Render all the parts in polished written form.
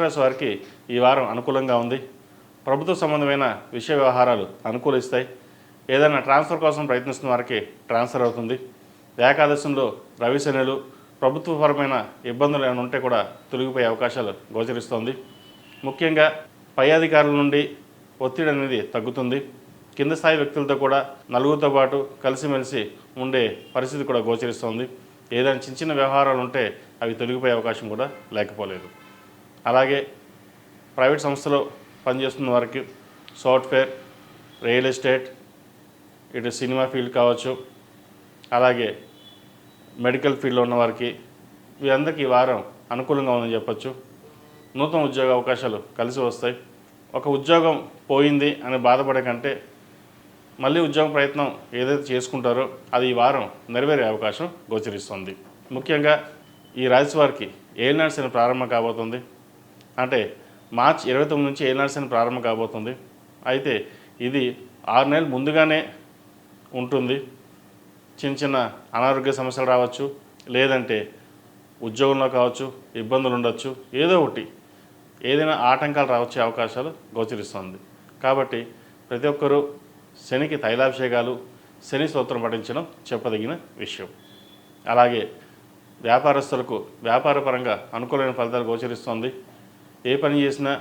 తులారాశి వారికి ఈ వారం అనుకూలంగా ఉంది. ప్రభుత్వ సంబంధమైన విషయ వ్యవహారాలు అనుకూలిస్తాయి. ఏదైనా ట్రాన్స్ఫర్ కోసం ప్రయత్నిస్తున్న వారికి ట్రాన్స్ఫర్ అవుతుంది. ఏకాదశంలో రవి శనులు ప్రభుత్వపరమైన ఇబ్బందులు ఏమైనా ఉంటే కూడా తొలగిపోయే అవకాశాలు గోచరిస్తోంది. ముఖ్యంగా పై అధికారుల నుండి ఒత్తిడి అనేది తగ్గుతుంది. కింద స్థాయి వ్యక్తులతో కూడా నలుగురితో పాటు కలిసిమెలిసి ఉండే పరిస్థితి కూడా గోచరిస్తోంది. ఏదైనా చిన్న చిన్న వ్యవహారాలు ఉంటే అవి తొలగిపోయే అవకాశం కూడా లేకపోలేదు. అలాగే ప్రైవేట్ సంస్థలో పనిచేస్తున్న వారికి సాఫ్ట్వేర్, రియల్ ఎస్టేట్, ఇటు సినిమా ఫీల్డ్ కావచ్చు, అలాగే మెడికల్ ఫీల్డ్లో ఉన్న వారికి వీరందరికీ ఈ వారం అనుకూలంగా ఉందని చెప్పచ్చు. నూతన ఉద్యోగ అవకాశాలు కలిసి వస్తాయి. ఒక ఉద్యోగం పోయింది అని బాధపడే కంటే మళ్ళీ ఉద్యోగ ప్రయత్నం ఏదైతే చేసుకుంటారో అది ఈ వారం నెరవేరే అవకాశం గోచరిస్తుంది. ముఖ్యంగా ఈ రాశి వారికి ఏలినాటి శని ప్రారంభం కాబోతుంది. అంటే మార్చి 29 నుంచి ఏలినాటి శని ప్రారంభం కాబోతుంది. అయితే ఇది 6 నెలలు ముందుగానే ఉంటుంది. చిన్న చిన్న అనారోగ్య సమస్యలు రావచ్చు, లేదంటే ఉద్యోగంలో కావచ్చు ఇబ్బందులు ఉండొచ్చు, ఏదో ఒకటి ఏదైనా ఆటంకాలు రావచ్చే అవకాశాలు గోచరిస్తుంది. కాబట్టి ప్రతి ఒక్కరూ శనికి తైలాభిషేకాలు, శని స్తోత్రం పఠించడం చెప్పదగిన విషయం. అలాగే వ్యాపారస్తులకు వ్యాపారపరంగా అనుకూలమైన ఫలితాలు గోచరిస్తుంది. ఏ పని చేసినా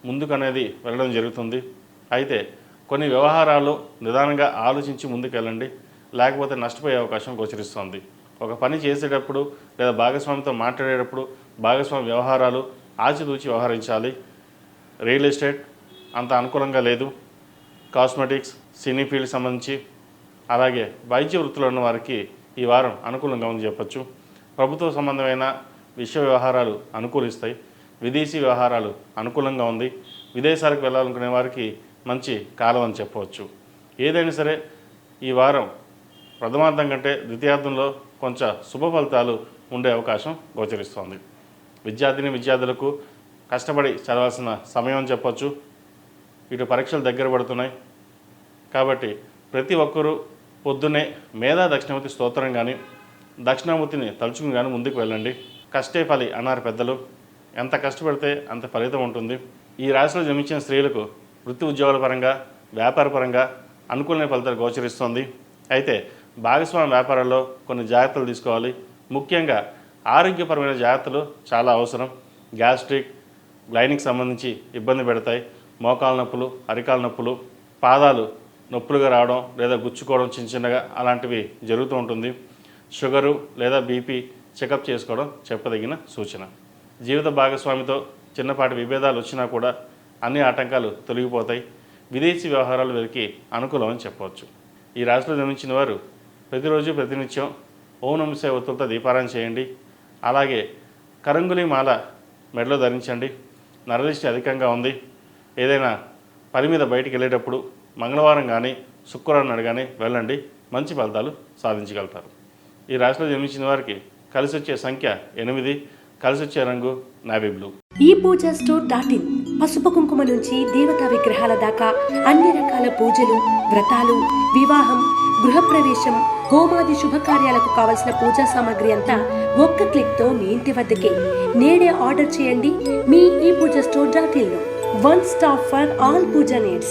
ముందుకనేది వెళ్ళడం జరుగుతుంది. అయితే కొన్ని వ్యవహారాలు నిదానంగా ఆలోచించి ముందుకెళ్ళండి, లేకపోతే నష్టపోయే అవకాశం గోచరిస్తుంది. ఒక పని చేసేటప్పుడు లేదా భాగస్వామితో మాట్లాడేటప్పుడు భాగస్వామి వ్యవహారాలు ఆచితూచి వ్యవహరించాలి. రియల్ ఎస్టేట్ అంత అనుకూలంగా లేదు. కాస్మెటిక్స్, సినీ ఫీల్డ్ సంబంధించి, అలాగే వైద్య వృత్తిలో ఉన్న వారికి ఈ వారం అనుకూలంగా ఉందని చెప్పచ్చు. ప్రభుత్వ సంబంధమైన విషయ వ్యవహారాలు అనుకూలిస్తాయి. విదేశీ వ్యవహారాలు అనుకూలంగా ఉంది. విదేశాలకు వెళ్ళాలనుకునే వారికి మంచి కాలం అని చెప్పవచ్చు. ఏదైనా సరే ఈ వారం ప్రథమార్థం కంటే ద్వితీయార్థంలో కొంచెం శుభ ఫలితాలు ఉండే అవకాశం గోచరిస్తోంది. విద్యార్థులకు కష్టపడి చదవాల్సిన సమయం అని చెప్పచ్చు. ఇటు పరీక్షలు దగ్గర పడుతున్నాయి కాబట్టి ప్రతి ఒక్కరూ పొద్దున్నే మేధా దక్షిణామూర్తి స్తోత్రం కానీ దక్షిణామూర్తిని తలుచుకుని కానీ ముందుకు వెళ్ళండి. కష్టే ఫలి అన్నారు పెద్దలు. ఎంత కష్టపడితే అంత ఫలితం ఉంటుంది. ఈ రాశిలో జన్మించిన స్త్రీలకు వృత్తి ఉద్యోగాల పరంగా, వ్యాపార పరంగా అనుకూలమైన ఫలితాలు గోచరిస్తుంది. అయితే భాగస్వామ్య వ్యాపారాల్లో కొన్ని జాగ్రత్తలు తీసుకోవాలి. ముఖ్యంగా ఆరోగ్యపరమైన జాగ్రత్తలు చాలా అవసరం. గ్యాస్ట్రిక్, గ్లైనిక్ సంబంధించి ఇబ్బంది పెడతాయి. మోకాల నొప్పులు, అరికాల నొప్పులు, పాదాలు నొప్పులుగా రావడం లేదా గుచ్చుకోవడం చిన్నగా అలాంటివి జరుగుతూ ఉంటుంది. షుగరు లేదా బీపీ చెకప్ చేసుకోవడం చెప్పదగిన సూచన. జీవిత భాగస్వామితో చిన్నపాటి విభేదాలు వచ్చినా కూడా అన్ని ఆటంకాలు తొలగిపోతాయి. విదేశీ వ్యవహారాలు వీరికి అనుకూలం అని చెప్పవచ్చు. ఈ రాశిలో జన్మించిన వారు ప్రతిరోజు ప్రతినిత్యం ఓం నమః శివాయ ఒత్తులతో దీపారాధన చేయండి. అలాగే కరంగులి మాల మెడలో ధరించండి. నరదిష్టి అధికంగా ఉంది. ఏదైనా పని మీద బయటికి వెళ్ళేటప్పుడు మంగళవారం కానీ శుక్రవారం నాడు కానీ వెళ్ళండి, మంచి ఫలితాలు సాధించగలుగుతారు. ఈ రాశిలో జన్మించిన వారికి కలిసి వచ్చే సంఖ్య 8, కలిసి వచ్చే రంగు నావీ బ్లూ. ePoojaStore.in పసుపు కుంకుమ నుంచి దేవతా విగ్రహాల దాకా అన్ని రకాల పూజలు, వ్రతాలు, వివాహం, గృహప్రవేశం, హోమాది శుభకార్యాలకు కావలసిన పూజా సామాగ్రి అంతా ఒక్క క్లిక్తో మీ ఇంటి వద్దకే. నేడే ఆర్డర్ చేయండి మీ ePoojaStore.in లో. One stop for all puja needs.